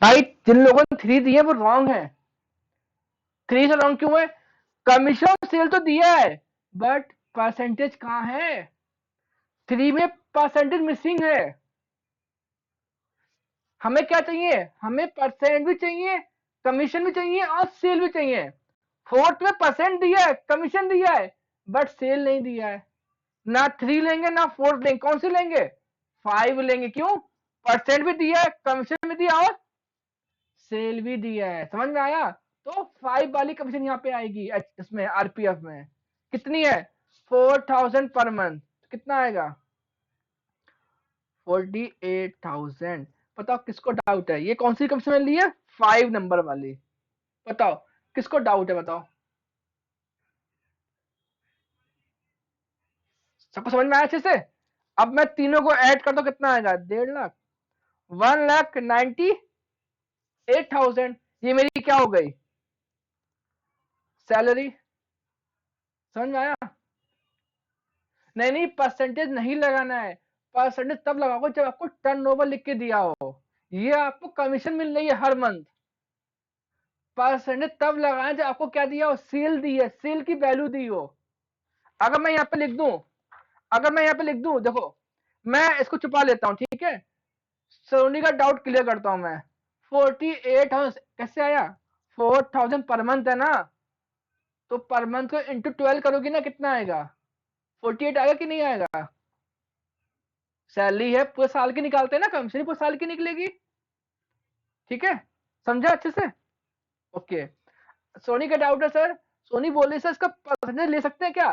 भाई, जिन लोगों ने 3 दिए वो रॉन्ग है। 3 से रॉन्ग क्यों है, कमीशन सेल तो दिया है बट परसेंटेज कहाँ है, 3 में परसेंटेज मिसिंग है। हमें क्या चाहिए, हमें परसेंट भी चाहिए, कमीशन भी चाहिए और सेल भी चाहिए। फोर्थ में परसेंट दिया है, कमीशन दिया है, बट सेल नहीं दिया है। ना 3 लेंगे ना 4 लेंगे, कौन सी लेंगे, 5 लेंगे, क्यों, परसेंट भी दिया है, कमीशन भी दिया और सेल भी दिया है। समझ में आया, तो 5 वाली कमीशन यहाँ पे आएगी इसमें आरपीएफ में, कितनी है 4,000 पर मंथ, कितना आएगा 48,000। बताओ किसको डाउट है, ये कौन सी कमीशन में ली है, 5 नंबर वाली, बताओ किसको डाउट है, बताओ सबको समझ में आया अच्छे से। अब मैं तीनों को ऐड कर दो कितना आएगा 1.5 लाख, 1,98,000, ये मेरी क्या हो गई सैलरी। समझ में आया, नहीं नहीं परसेंटेज नहीं लगाना है, परसेंटेज तब लगाओगे जब आपको टर्नओवर लिख के दिया हो, ये आपको कमीशन मिल रही है हर मंथ, परसेंटेज तब लगाना जब आपको क्या दिया हो, सेल दी है, सेल की वैल्यू दी हो। अगर मैं यहाँ पे लिख दूं, अगर मैं यहाँ पे लिख दूं देखो, मैं इसको छुपा लेता हूँ ठीक है, सोनी का डाउट क्लियर करता हूं मैं, 48,000 कैसे आया, 4,000 पर मंथ है ना, तो पर मंथ को इंटू 12 करोगी ना कितना आएगा 48 आएगा कि नहीं आएगा, सैलरी है पूरे साल की निकालते हैं ना, कमीशन पूरे साल की निकलेगी। ठीक है, समझा अच्छे से, ओके। सोनी का डाउट है सर, सोनी बोले सर इसका परसेंटेज ले सकते हैं क्या,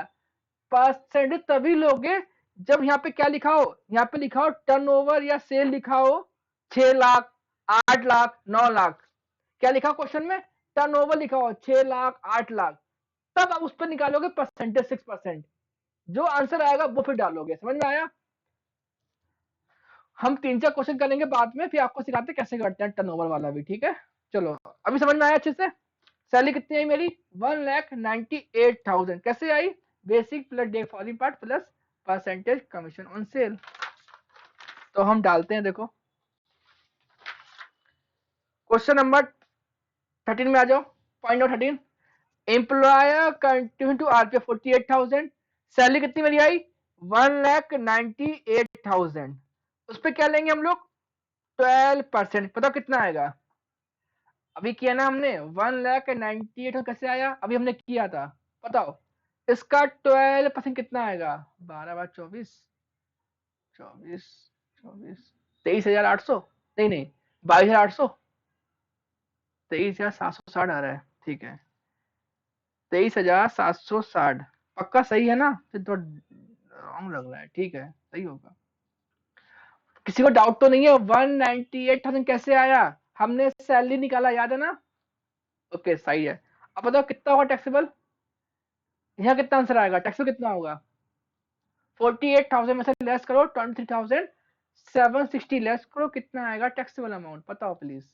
परसेंटेज तभी लोगे जब यहाँ पे क्या लिखा हो, यहाँ पे लिखा हो टर्नओवर या सेल लिखा हो 6 लाख 8 लाख 9 लाख, क्या लिखा क्वेश्चन में, टर्नओवर लिखा हो 6 लाख 8 लाख, तब आप उस पर निकालोगे परसेंटेज 6%, जो आंसर आएगा वो फिर डालोगे। समझ में आया, हम 3-4 क्वेश्चन करेंगे बाद में, फिर आपको सिखाते कैसे करते हैं टर्नओवर वाला भी, ठीक है। चलो अभी समझ में आया अच्छे से, सैलरी कितनी आई मेरी 1,98,000, कैसे आई, basic plus day following part plus percentage commission on sale. तो हम डालते हैं देखो, क्वेश्चन नंबर 13 में आ जाओ, point number 13, employer continue to RPF 48,000, salary कितनी मेरी आई 1,98,000, उस पर क्या लेंगे हम लोग 12%, पता कितना आएगा, अभी किया ना हमने 1,98,000 कैसे आया, अभी हमने किया था, बताओ इसका 12% कितना आएगा, 12/24, 24 24 23,800, नहीं नहीं 22,800, 23,760 आ रहा है, ठीक है 23,760, पक्का सही है ना, फिर तो रॉन्ग लग रहा है, ठीक है सही होगा। किसी को डाउट तो नहीं है, 198,000 कैसे आया, हमने सैलरी निकाला याद है ना, ओके सही है। अब बताओ कितना होगा टैक्सेबल, यहाँ कितना आंसर आएगा, टैक्सेबल कितना होगा 48,000 में से लेस करो 23,760 लेस करो, कितना आएगा टैक्सेबल अमाउंट, बताओ प्लीज।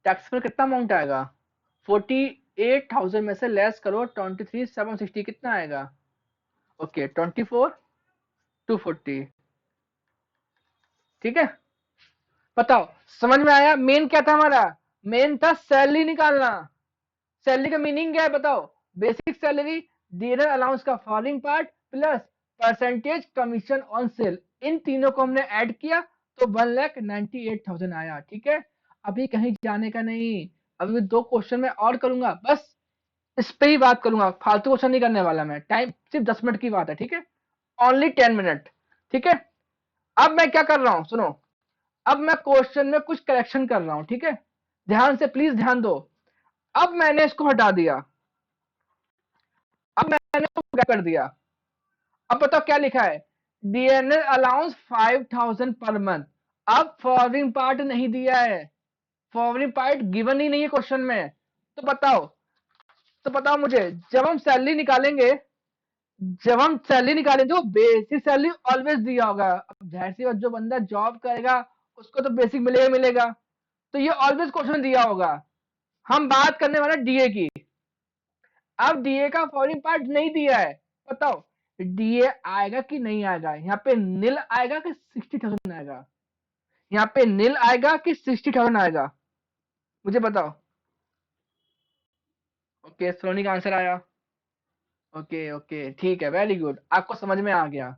टैक्स में कितना अमाउंट आएगा? 48,000 में से लेस करो 23,760, कितना आएगा? ओके 24,240, ठीक है। बताओ समझ में आया? मेन क्या था हमारा? मेन था सैलरी निकालना। सैलरी का मीनिंग क्या है बताओ? बेसिक सैलरी, डिनर अलाउंस का following part plus percentage commission on sale, इन तीनों को हमने ऐड किया तो 1,98,000 आया, ठीक है। अभी कहीं जाने का नहीं, अभी 2 क्वेश्चन में और करूंगा, बस इस पे ही बात करूंगा, फालतू क्वेश्चन नहीं करने वाला मैं। टाइम सिर्फ 10 मिनट की बात है, ठीक है, ओनली 10 मिनट, ठीक है। अब मैं क्या कर रहा हूं सुनो, अब मैं क्वेश्चन में कुछ करेक्शन कर रहा हूं, ठीक है, ध्यान से प्लीज ध्यान दो। अब मैंने इसको हटा दिया, अब मैंने इसको क्या कर दिया, अब बताओ क्या लिखा है? DNL allowance 5,000 per month. अब फॉरवर्डिंग पार्ट नहीं दिया है, फॉरवर्डिंग पार्ट गिवन ही नहीं है क्वेश्चन में। तो बताओ मुझे, जब हम सैलरी निकालेंगे, जब हम सैलरी निकालेंगे तो बेसिक सैलरी ऑलवेज दिया होगा। अब जाहिर सी बात, जो बंदा जॉब करेगा उसको तो बेसिक मिलेगा मिलेगा, तो ये ऑलवेज क्वेश्चन दिया होगा। हम बात करने वाले डीए की। अब डीए का फॉलोइंग पार्ट नहीं दिया है, बताओ डीए आएगा कि नहीं आएगा? यहाँ पे नील आएगा कि 60,000 आएगा? यहाँ पे नील आएगा कि 60,000 आएगा? मुझे बताओ। ओके सोनी का आंसर आया। ओके ओके ठीक है, वेरी गुड, आपको समझ में आ गया,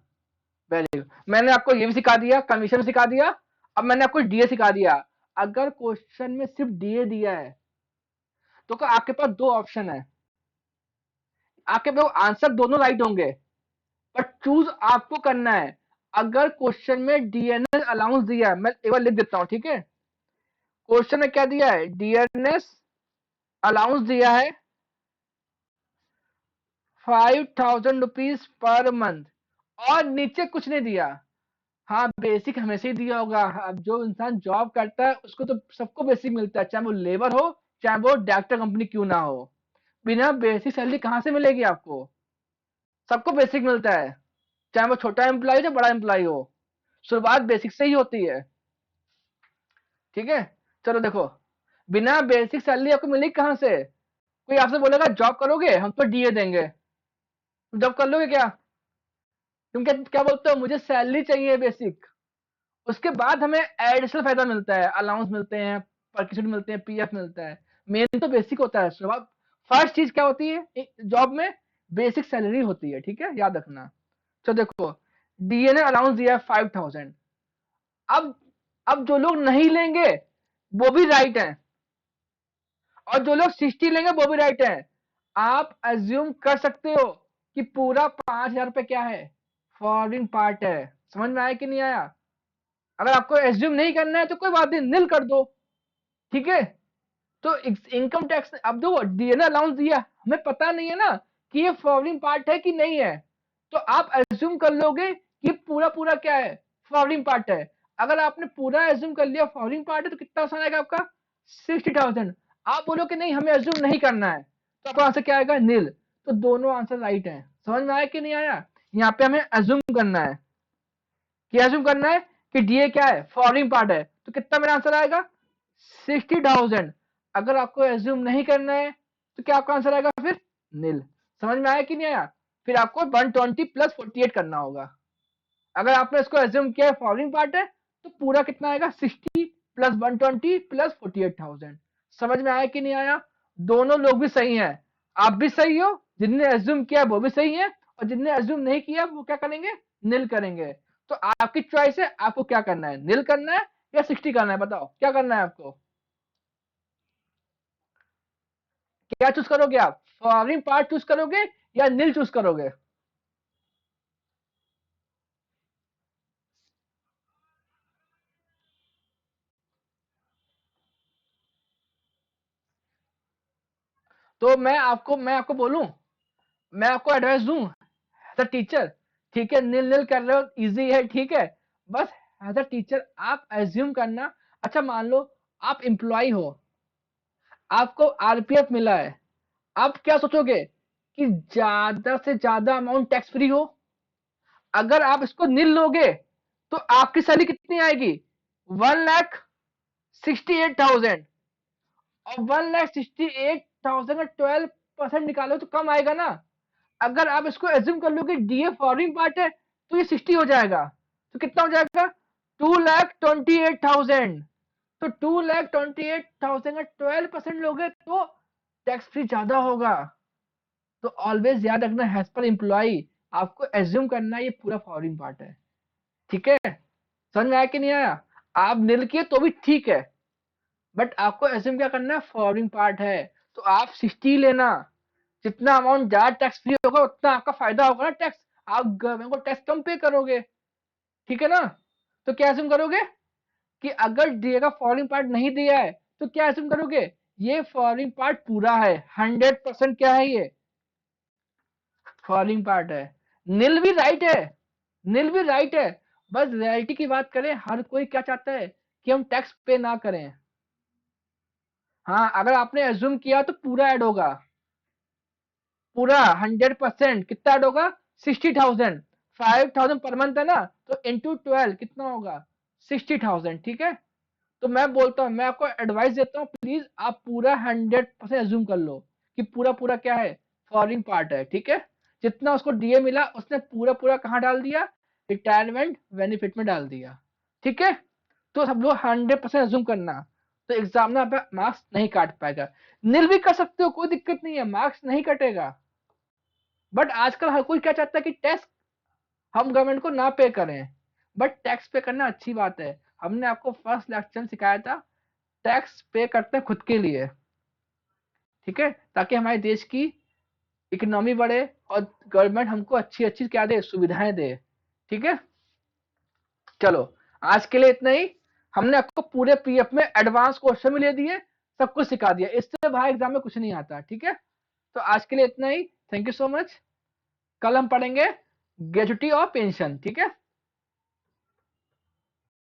वेरी गुड। मैंने आपको ये भी सिखा दिया, कमीशन सिखा दिया, अब मैंने आपको डीए सिखा दिया। अगर क्वेश्चन में सिर्फ डीए दिया है तो आपके पास 2 ऑप्शन है, आपके पास आंसर दोनों राइट होंगे, बट चूज आपको करना है। अगर क्वेश्चन में डीएनएस अलाउंस दिया है, मैं एक बार लिख देता हूं, ठीक है। क्वेश्चन में क्या दिया है? डीएनएस अलाउंस दिया है 5,000 रुपीज पर मंथ, और नीचे कुछ नहीं दिया। हाँ बेसिक हमेशा ही दिया होगा, अब जो इंसान जॉब करता है उसको तो सबको बेसिक मिलता है, चाहे वो लेबर हो चाहे वो डायरेक्टर कंपनी क्यों ना हो। बिना बेसिक सैलरी कहाँ से मिलेगी आपको? सबको बेसिक मिलता है, चाहे वो छोटा एम्प्लॉय हो चाहे बड़ा एम्प्लॉय हो, शुरुआत बेसिक से ही होती है, ठीक है। चलो देखो, बिना बेसिक सैलरी आपको मिलेगी कहां से? कोई आपसे बोलेगा जॉब करोगे, हम तो डीए देंगे, तुम जॉब कर लोगे क्या? तुम क्या क्या बोलते हो? मुझे सैलरी चाहिए बेसिक, उसके बाद हमें एडिशनल फायदा मिलता है, अलाउंस मिलते हैं, परक्यूशन मिलते हैं, पीएफ मिलता है। मेन तो बेसिक होता है। शुरुआत फर्स्ट चीज क्या होती है जॉब में? बेसिक सैलरी होती है, ठीक है, याद रखना। तो देखो, डीएनए अलाउंस दिया है 5,000। अब अब जो लोग नहीं लेंगे वो भी राइट है, और जो लोग 60 लेंगे वो भी राइट है। आप अज्यूम कर सकते हो कि पूरा 5,000 रुपए क्या है? फॉरवर्डिंग पार्ट है। समझ में आया कि नहीं आया? अगर आपको एज्यूम नहीं करना है तो कोई बात नहीं, निल कर दो, ठीक है। तो इनकम टैक्स, अब दो डीएनए अलाउंस दिया, हमें पता नहीं है ना कि ये फॉरवर्डिंग पार्ट है कि नहीं है, तो आप एज्यूम कर लोगे कि पूरा पूरा क्या है? फॉरवर्डिंग पार्ट है। अगर आपने पूरा एज्यूम कर लिया फॉरवर्डिंग पार्ट है तो कितना आसान आएगा आपका? 60,000। आप बोलो कि नहीं हमें एज्यूम नहीं करना है, तो आपका आंसर क्या आएगा? नील। तो दोनों आंसर राइट है। समझ में आया कि नहीं आया? यहाँ पे हमें एज्यूम करना है, क्या एज्यूम करना है कि डीए क्या है? फॉरवर्डिंग पार्ट है, तो कितना मेरा आंसर आएगा? 60,000। अगर आपको एज्यूम नहीं करना है तो क्या आपका आंसर आएगा फिर? नील। समझ में आया कि नहीं आया? फिर आपको 120 प्लस 48 करना होगा। अगर आपने इसको एज्यूम किया है फॉलोइंग पार्ट है तो पूरा कितना आएगा? 60 प्लस 120 प्लस 48,000। समझ में आया कि नहीं आया? दोनों लोग भी सही हैं, आप भी सही हो, जिनने एज्यूम किया वो भी सही है, और जिनने एज्यूम नहीं किया वो क्या करेंगे? नील करेंगे। तो आपकी चॉइस है, आपको क्या करना है? नील करना है या 60 करना है? बताओ क्या करना है आपको, क्या चूज करोगे आप? फॉलोइंग पार्ट चूज करोगे या नील चूज करोगे? तो मैं आपको बोलूं, मैं आपको एडवाइस दूं एज अ टीचर, ठीक है, नील नील कर रहे हो, इजी है, ठीक है, बस एज अ टीचर आप एज्यूम करना। अच्छा मान लो आप एम्प्लॉय हो, आपको आरपीएफ मिला है, आप क्या सोचोगे कि ज्यादा से ज्यादा अमाउंट टैक्स फ्री हो। अगर आप इसको नील लोगे तो आपकी सैलरी कितनी आएगी? 1,68,000। और 1,68,000 का 12% निकालो तो कम आएगा ना। अगर आप इसको एज्यूम कर लो कि डीए फॉरवर्डिंग पार्ट है तो ये 60 हो जाएगा, तो कितना हो जाएगा 2,28,000। तो 2,28,000 का 12% लोगे तो टैक्स फ्री ज्यादा होगा। तो ऑलवेज याद रखना हैज पर एम्प्लॉय, आपको एज्यूम करना है ये पूरा फॉरवर्डिंग पार्ट है। ठीक है, समझ में आया कि नहीं आया? आप निल किए तो भी ठीक है, बट आपको एज्यूम क्या करना है फॉरवर्डिंग पार्ट है, तो आप 60 लेना। जितना अमाउंट ज्यादा टैक्स फ्री होगा उतना आपका फायदा होगा ना टैक्स, आप गवर्नमेंट को टैक्स कम पे करोगे। ठीक है ना? तो क्या एज्यूम करोगे कि अगर डीए का फॉरवर्डिंग पार्ट नहीं दिया है तो क्या एज्यूम करोगे ये फॉरवर्डिंग पार्ट पूरा है, 100% क्या है ये फॉरवर्डिंग पार्ट है। निल भी राइट है, निल भी राइट है, बस रियलिटी की बात करें हर कोई क्या चाहता है कि हम टैक्स पे ना करें। हाँ, अगर आपने एज्यूम किया तो पूरा ऐड होगा, पूरा 100%। कितना ऐड होगा 60,000, 5,000 पर मंथ है ना, तो इंटू 12 कितना होगा 60,000। ठीक है, तो मैं बोलता हूँ, मैं आपको एडवाइस देता हूँ, प्लीज आप पूरा 100% एज्यूम कर लो कि पूरा पूरा क्या है फॉरवर्डिंग पार्ट है। ठीक है, जितना उसको डीए मिला उसने पूरा पूरा कहाँ डाल दिया रिटायरमेंट बेनिफिट में डाल दिया। ठीक है, तो सब लोग 100% एज्यूम करना, तो एग्जाम में आप मार्क्स नहीं काट पाएगा। निल भी कर सकते हो, कोई दिक्कत नहीं है, मार्क्स नहीं कटेगा। बट आजकल हर कोई क्या चाहता है कि टैक्स हम गवर्नमेंट को ना पे करें, बट टैक्स पे करना अच्छी बात है। हमने आपको फर्स्ट लेक्चर सिखाया था टैक्स पे करते हैं खुद के लिए। ठीक है, ताकि हमारे देश की इकोनॉमी बढ़े और गवर्नमेंट हमको अच्छी अच्छी क्या दे सुविधाएं दे। ठीक है, चलो आज के लिए इतना ही। हमने आपको पूरे पीएफ में एडवांस क्वेश्चन भी ले दिए, सब कुछ सिखा दिया, इससे बाहर एग्जाम में कुछ नहीं आता। ठीक है, तो आज के लिए इतना ही, थैंक यू सो मच। कल हम पढ़ेंगे ग्रेजुटी और पेंशन। ठीक है।